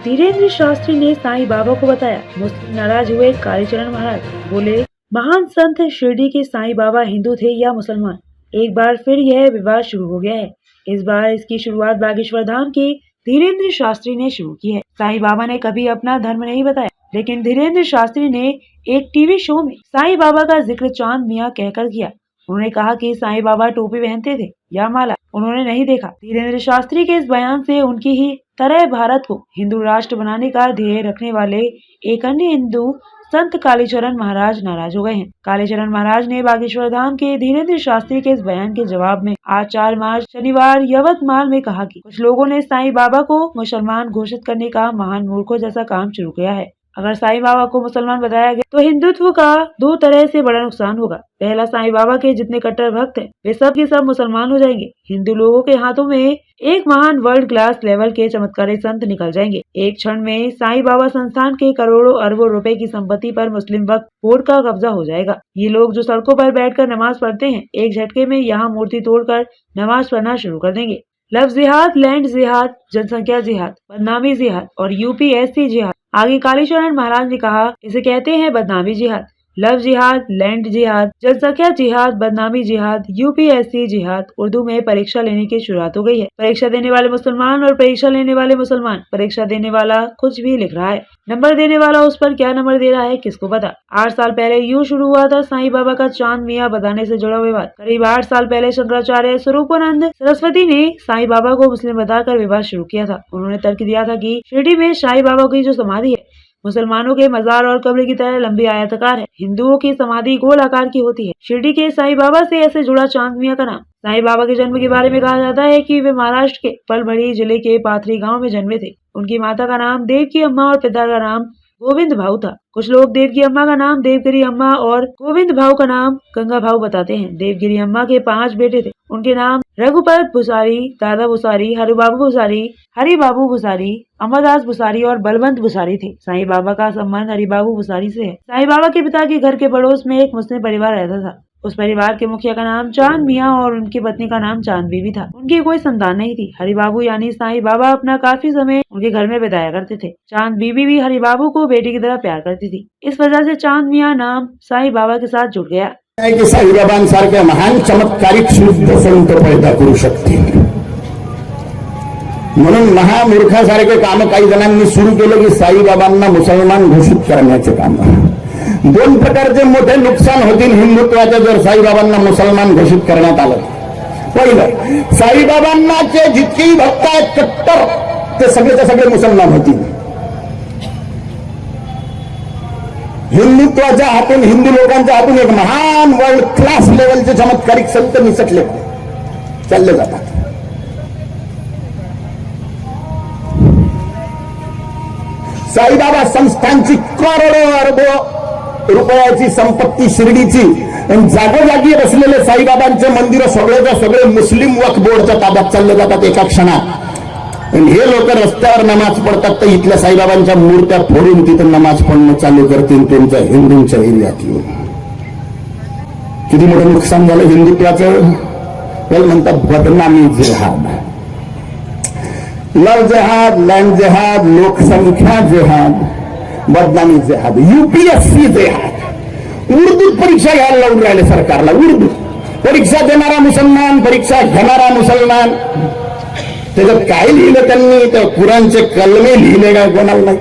धीरेन्द्र शास्त्री ने साईं बाबा को बताया। मुस्लिम नाराज हुए कालीचरण महाराज, बोले महान संत शिरडी के साईं बाबा हिंदू थे या मुसलमान। एक बार फिर यह विवाद शुरू हो गया है। इस बार इसकी शुरुआत बागेश्वर धाम के धीरेन्द्र शास्त्री ने शुरू की है। साईं बाबा ने कभी अपना धर्म नहीं बताया, लेकिन धीरेन्द्र शास्त्री ने एक टीवी शो में साईं बाबा का जिक्र चांद मियाँ कहकर किया। उन्होंने कहा कि साईं बाबा टोपी पहनते थे या माला, उन्होंने नहीं देखा। धीरेन्द्र शास्त्री के इस बयान से उनकी ही तरह भारत को हिंदू राष्ट्र बनाने का ध्येय रखने वाले एक अन्य हिंदू संत कालीचरण महाराज नाराज हो गए हैं। कालीचरण महाराज ने बागेश्वर धाम के धीरेन्द्र शास्त्री के इस बयान के जवाब में आज 4 मार्च शनिवार यवतमाल में कहा कि कुछ लोगों ने साईं बाबा को मुसलमान घोषित करने का महान मूर्खों जैसा काम शुरू किया है। अगर साईं बाबा को मुसलमान बताया गया तो हिंदुत्व का 2 तरह से बड़ा नुकसान होगा। पहला, साईं बाबा के जितने कट्टर भक्त हैं वे सब के सब मुसलमान हो जाएंगे। हिंदू लोगों के हाथों में एक महान वर्ल्ड क्लास लेवल के चमत्कारी संत निकल जाएंगे। एक क्षण में साईं बाबा संस्थान के करोड़ों अरबों रुपए की संपत्ति पर मुस्लिम वक्फ बोर्ड का कब्जा हो जाएगा। ये लोग जो सड़कों पर बैठकर नमाज पढ़ते हैं, एक झटके में यहाँ मूर्ति तोड़कर नमाज पढ़ना शुरू कर देंगे। लफ्ज जिहाद, लैंड जिहाद, जनसंख्या जिहाद, बदनामी जिहाद और यूपीएससी जिहाद। आगे कालीचरण महाराज ने कहा, इसे कहते हैं बदनामी जिहाद। लव जिहाद, लैंड जिहाद, जनसंख्या जिहाद, बदनामी जिहाद, यूपीएससी जिहाद। उर्दू में परीक्षा लेने की शुरुआत हो गई है। परीक्षा देने वाले मुसलमान और परीक्षा लेने वाले मुसलमान। परीक्षा देने वाला कुछ भी लिख रहा है, नंबर देने वाला उस पर क्या नंबर दे रहा है किसको पता। 8 साल पहले यूँ शुरू हुआ था साईं बाबा का चांद मियाँ बताने से जुड़ा विवाद। करीब 8 साल पहले शंकराचार्य स्वरूपानंद सरस्वती ने साईं बाबा को मुस्लिम बताकर विवाद शुरू किया था। उन्होंने तर्क दिया था कि शिरडी में साईं बाबा की जो समाधि है मुसलमानों के मजार और कब्र की तरह लंबी आयताकार है, हिंदुओं की समाधि गोल आकार की होती है। शिरडी के साईं बाबा से ऐसे जुड़ा चांद मियाँ का नाम। साईं बाबा के जन्म के बारे में कहा जाता है कि वे महाराष्ट्र के पलभड़ी जिले के पाथरी गांव में जन्मे थे। उनकी माता का नाम देवकी अम्मा और पिता का नाम गोविंद भाऊ था। कुछ लोग देवकी अम्मा का नाम देवगिरी अम्मा और गोविंद भाऊ का नाम गंगा भाऊ बताते हैं। देवगिरी अम्मा के 5 बेटे थे। उनके नाम रघुपत भुसारी, दादा भुसारी, हरिबाबू भुसारी, अमरदास भुसारी और बलवंत भुसारी थे। साईं बाबा का संबंध हरिबाबू भुसारी से है। साईं बाबा के पिता के घर के पड़ोस में एक मुस्लिम परिवार रहता था। उस परिवार के मुखिया का नाम चांद मियाँ और उनकी पत्नी का नाम चांद बीबी था। उनकी कोई संतान नहीं थी। हरिबाबू यानी साईं बाबा अपना काफी समय उनके घर में बिताया करते थे। चांद बीबी भी हरिबाबू को बेटी की तरह प्यार करती थी। इस वजह से चांद मियाँ नाम साईं बाबा के साथ जुड़ गया। साईबाबांसारख्या महान चमत्कारिक शुद्ध संत पैदा करू शकते, म्हणून महामूर्खासारखे काम काही जणांनी सुरू केलं की साईबाबांना मुसलमान घोषित करण्याचे काम। 2 प्रकारचे मोठे नुकसान होतील हिंदुत्वाचे जर साईबाबांना मुसलमान घोषित करण्यात आलं। पहिलं, साईबाबांनाचे जितकेही भक्त आहेत कट्टर ते सगळेचे सगळे मुसलमान होतील। हिंदुत्वाच्या हातून, हिंदू लोकांच्या हातून एक महान वर्ल्ड क्लास लेवलचे चमत्कारिक संत निसटले चालले जातात। साईबाबा संस्थांची करोडो अरबो रुपयाची संपत्ती शिर्डीची, जागोजागी बसलेले साईबाबांचे मंदिर सगळेच्या सगळे मुस्लिम वक्फ बोर्डच्या ताब्यात चालले जातात एका क्षणात। हे लोक रस्त्यावर नमाज पडतात तर इथल्या साईबाबांच्या मूर्त्या फोडून तिथे नमाज पडणं चालू करतील त्यांच्या हिंदूंच्या एरियात येऊन। किती मोठं नुकसान झालं हिंदुत्वाचं। त्याला म्हणतात बदनामी जिहाद, लव जिहाद, लैंड जिहाद, लोकसंख्या जिहाद, बदनामी जिहाद, यूपीएससी जिहाद। उर्दू परीक्षा घ्यायला लावून राहिले सरकारला। उर्दू परीक्षा देणारा मुसलमान, परीक्षा घेणारा मुसलमान। त्याच्यात काय लिहिलं त्यांनी, तर कुराणचे कलमे लिहिले काय कोणाला नाही।